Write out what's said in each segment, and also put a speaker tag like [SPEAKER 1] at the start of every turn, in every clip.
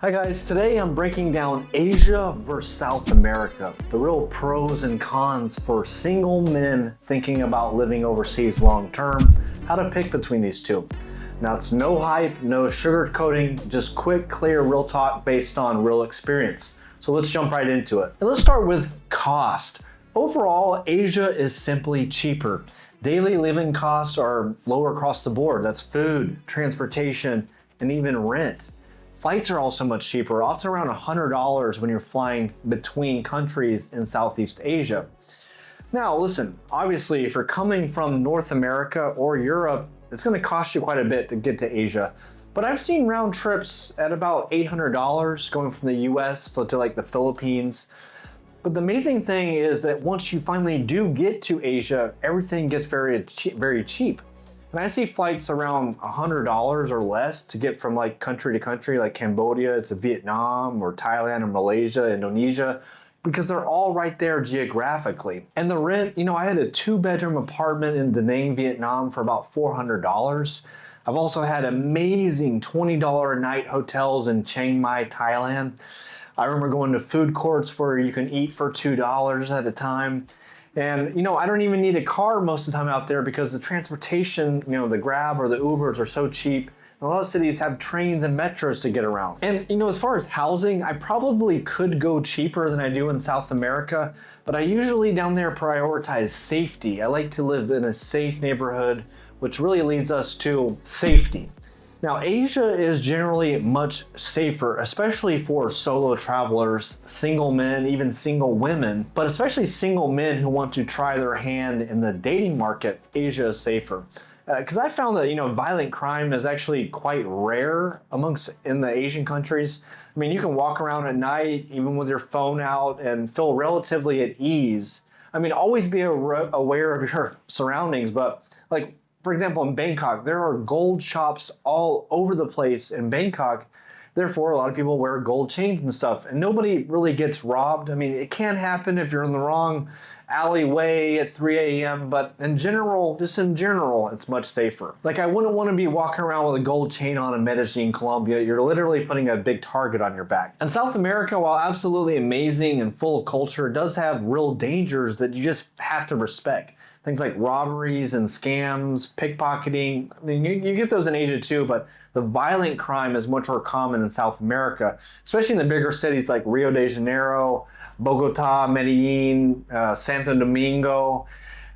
[SPEAKER 1] Hi guys, today I'm breaking down Asia versus South America, the real pros and cons for single men thinking about living overseas long term, how to pick between these two. Now it's no hype, no sugarcoating, just quick, clear, real talk based on real experience. So let's jump right into it. And let's start with cost. Overall, Asia is simply cheaper. Daily living costs are lower across the board. That's food, transportation, and even rent. Flights are also much cheaper, often around $100 when you're flying between countries in Southeast Asia. Now listen, obviously if you're coming from North America or Europe, it's going to cost you quite a bit to get to Asia. But I've seen round trips at about $800 going from the US to like the Philippines. But the amazing thing is that once you finally do get to Asia, everything gets very cheap. And I see flights around $100 or less to get from like country to country, like Cambodia to Vietnam or Thailand or Malaysia, Indonesia, because they're all right there geographically. And the rent, I had a 2-bedroom apartment in Da Nang, Vietnam for about $400. I've also had amazing $20 a night hotels in Chiang Mai, Thailand. I remember going to food courts where you can eat for $2 at a time. And I don't even need a car most of the time out there because the transportation, the Grab or the Ubers are so cheap. And a lot of cities have trains and metros to get around. And as far as housing, I probably could go cheaper than I do in South America, but I usually down there prioritize safety. I like to live in a safe neighborhood, which really leads us to safety. Now, Asia is generally much safer, especially for solo travelers, single men, even single women, but especially single men who want to try their hand in the dating market. Asia is safer. Because I found that, violent crime is actually quite rare in the Asian countries. I mean, you can walk around at night, even with your phone out, and feel relatively at ease. I mean, always be aware of your surroundings, but for example, in Bangkok, there are gold shops all over the place in Bangkok. Therefore, a lot of people wear gold chains and stuff, and nobody really gets robbed. I mean, it can happen if you're in the wrong alleyway at 3 a.m., but in general, it's much safer. I wouldn't want to be walking around with a gold chain on in Medellin, Colombia. You're literally putting a big target on your back. And South America, while absolutely amazing and full of culture, does have real dangers that you just have to respect. Things like robberies and scams, pickpocketing. I mean, you get those in Asia too, but the violent crime is much more common in South America, especially in the bigger cities like Rio de Janeiro, Bogota, Medellin, Santo Domingo.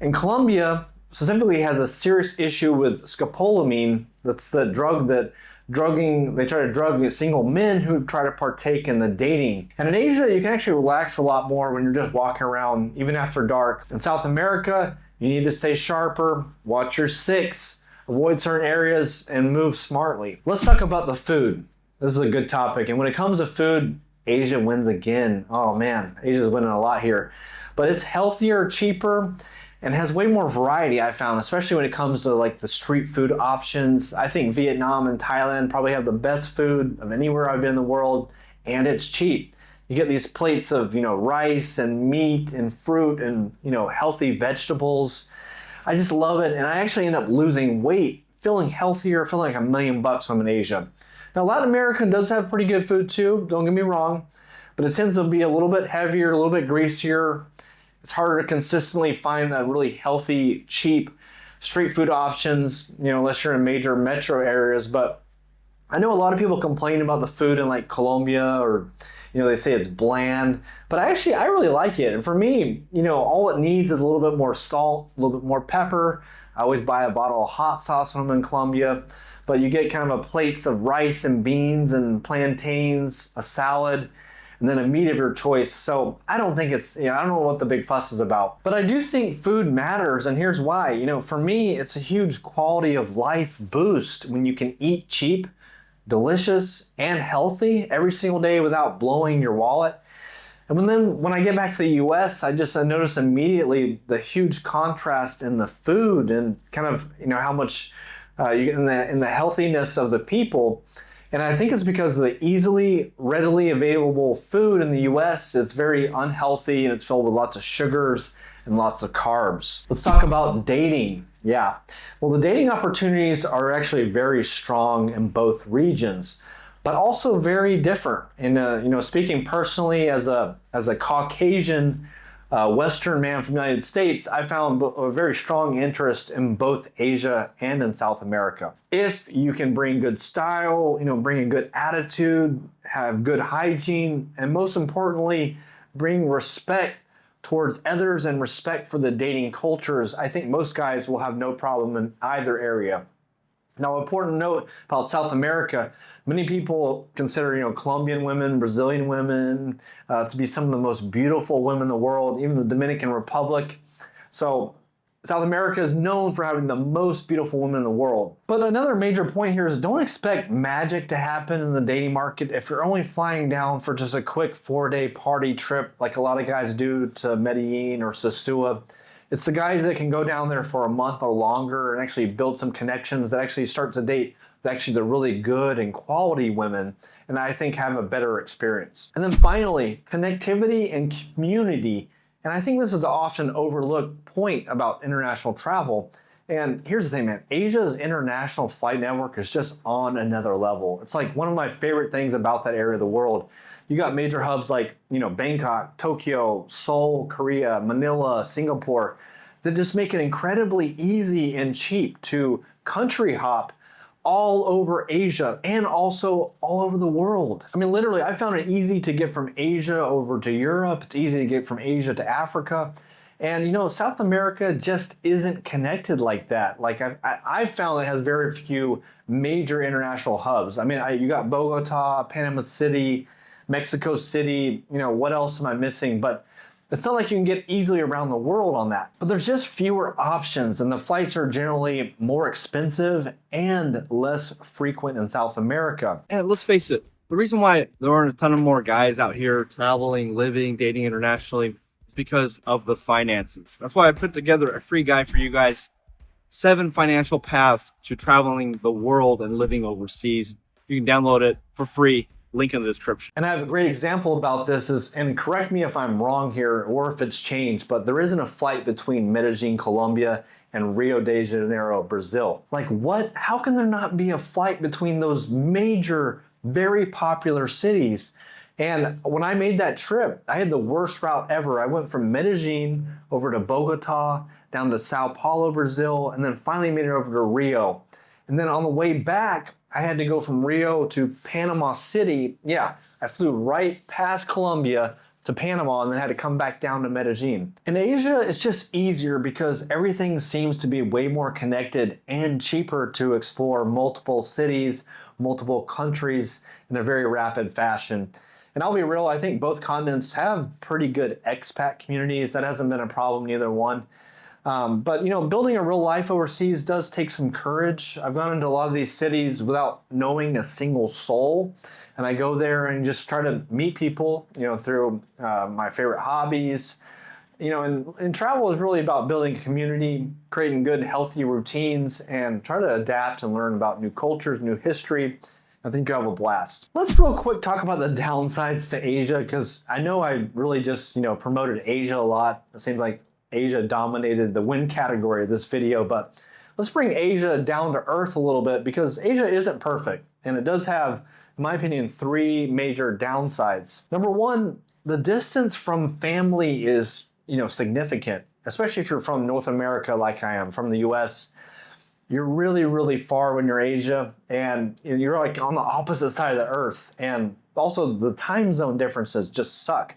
[SPEAKER 1] And Colombia specifically has a serious issue with scopolamine. That's the drug that they try to drug single men who try to partake in the dating. And in Asia, you can actually relax a lot more when you're just walking around, even after dark. In South America, you need to stay sharper, watch your six, avoid certain areas, and move smartly. Let's talk about the food. This is a good topic. And when it comes to food, Asia wins again. Oh man, Asia's winning a lot here. But it's healthier, cheaper, and has way more variety, I found, especially when it comes to the street food options. I think Vietnam and Thailand probably have the best food of anywhere I've been in the world, and it's cheap. You get these plates of, rice and meat and fruit and, healthy vegetables. I just love it. And I actually end up losing weight, feeling healthier, feeling like $1 million when I'm in Asia. Now, Latin America does have pretty good food too, don't get me wrong, but it tends to be a little bit heavier, a little bit greasier. It's harder to consistently find that really healthy, cheap street food options, unless you're in major metro areas. But I know a lot of people complain about the food in Colombia, or they say it's bland, but I really like it. And for me, all it needs is a little bit more salt, a little bit more pepper. I always buy a bottle of hot sauce when I'm in Colombia, but you get kind of a plates of rice and beans and plantains, a salad, and then a meat of your choice. So I don't think I don't know what the big fuss is about. But I do think food matters, and here's why. For me, it's a huge quality of life boost when you can eat cheap, delicious, and healthy every single day without blowing your wallet. And when I get back to the US, I notice immediately the huge contrast in the food and kind of, how much in the healthiness of the people. And I think it's because of the readily available food in the US. It's very unhealthy and it's filled with lots of sugars and lots of carbs. Let's talk about dating. Yeah, well, the dating opportunities are actually very strong in both regions. but also very different. And speaking personally as a Caucasian Western man from the United States, I found a very strong interest in both Asia and in South America. If you can bring good style, bring a good attitude, have good hygiene, and most importantly, bring respect towards others and respect for the dating cultures, I think most guys will have no problem in either area. Now, important note about South America, many people consider, Colombian women, Brazilian women to be some of the most beautiful women in the world, even the Dominican Republic. So South America is known for having the most beautiful women in the world. But another major point here is don't expect magic to happen in the dating market if you're only flying down for just a quick 4-day party trip like a lot of guys do to Medellin or Sosua. It's the guys that can go down there for a month or longer and actually build some connections that actually start to date the really good and quality women, and I think have a better experience. And then finally, connectivity and community. And I think this is an often overlooked point about international travel. And here's the thing, man, Asia's international flight network is just on another level. It's like one of my favorite things about that area of the world. You got major hubs like, Bangkok, Tokyo, Seoul, Korea, Manila, Singapore, that just make it incredibly easy and cheap to country hop all over Asia and also all over the world. I mean, literally, I found it easy to get from Asia over to Europe. It's easy to get from Asia to Africa. And South America just isn't connected like that. Like I found it has very few major international hubs. I mean, you got Bogota, Panama City, Mexico City, what else am I missing? But it's not like you can get easily around the world on that. But there's just fewer options, and the flights are generally more expensive and less frequent in South America.
[SPEAKER 2] And let's face it, the reason why there aren't a ton of more guys out here traveling, living, dating internationally is because of the finances. That's why I put together a free guide for you guys, 7 financial paths to traveling the world and living overseas. You can download it for free. Link in the description.
[SPEAKER 1] And I have a great example about this and correct me if I'm wrong here or if it's changed, but there isn't a flight between Medellin, Colombia and Rio de Janeiro, Brazil. Like what? How can there not be a flight between those major, very popular cities? And when I made that trip, I had the worst route ever. I went from Medellin over to Bogota, down to Sao Paulo, Brazil, and then finally made it over to Rio. And then on the way back, I had to go from Rio to Panama City. Yeah, I flew right past Colombia to Panama and then had to come back down to Medellin. In Asia, it's just easier because everything seems to be way more connected and cheaper to explore multiple cities, multiple countries in a very rapid fashion. And I'll be real, I think both continents have pretty good expat communities. That hasn't been a problem, neither one. But building a real life overseas does take some courage. I've gone into a lot of these cities without knowing a single soul. And I go there and just try to meet people, through my favorite hobbies. And travel is really about building a community, creating good, healthy routines, and try to adapt and learn about new cultures, new history. I think you'll have a blast. Let's real quick talk about the downsides to Asia, because I know I really just, promoted Asia a lot. It seems like Asia dominated the win category of this video, but let's bring Asia down to earth a little bit because Asia isn't perfect and it does have, in my opinion, 3 major downsides. Number 1, the distance from family is, significant, especially if you're from North America like I am, from the US. You're really, really far when you're Asia and you're like on the opposite side of the earth. And also the time zone differences just suck.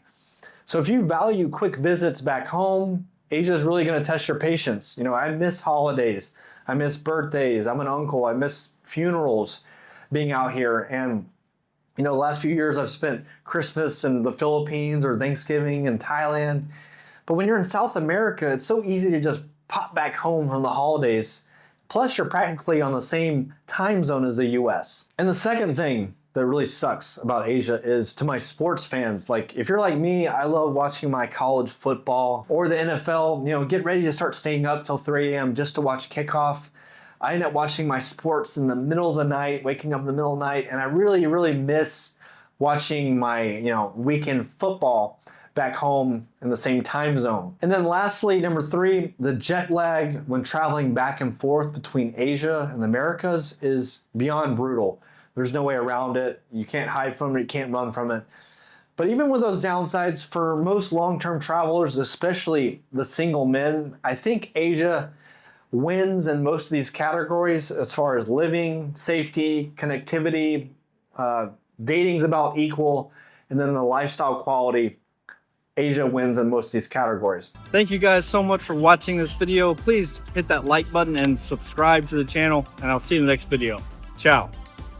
[SPEAKER 1] So if you value quick visits back home, Asia is really going to test your patience. I miss holidays. I miss birthdays. I'm an uncle. I miss funerals being out here. And, the last few years I've spent Christmas in the Philippines or Thanksgiving in Thailand. But when you're in South America, it's so easy to just pop back home from the holidays. Plus, you're practically on the same time zone as the US. And the second thing that really sucks about Asia is to my sports fans. Like if you're like me, I love watching my college football or the NFL, get ready to start staying up till 3 a.m. just to watch kickoff. I end up watching my sports in the middle of the night, waking up in the middle of the night, and I really, really miss watching my, weekend football back home in the same time zone. And then lastly, number 3, the jet lag when traveling back and forth between Asia and the Americas is beyond brutal. There's no way around it. You can't hide from it. You can't run from it. But even with those downsides, for most long-term travelers, especially the single men, I think Asia wins in most of these categories as far as living, safety, connectivity, dating's about equal, and then the lifestyle quality, Asia wins in most of these categories.
[SPEAKER 2] Thank you guys so much for watching this video. Please hit that like button and subscribe to the channel, and I'll see you in the next video. Ciao.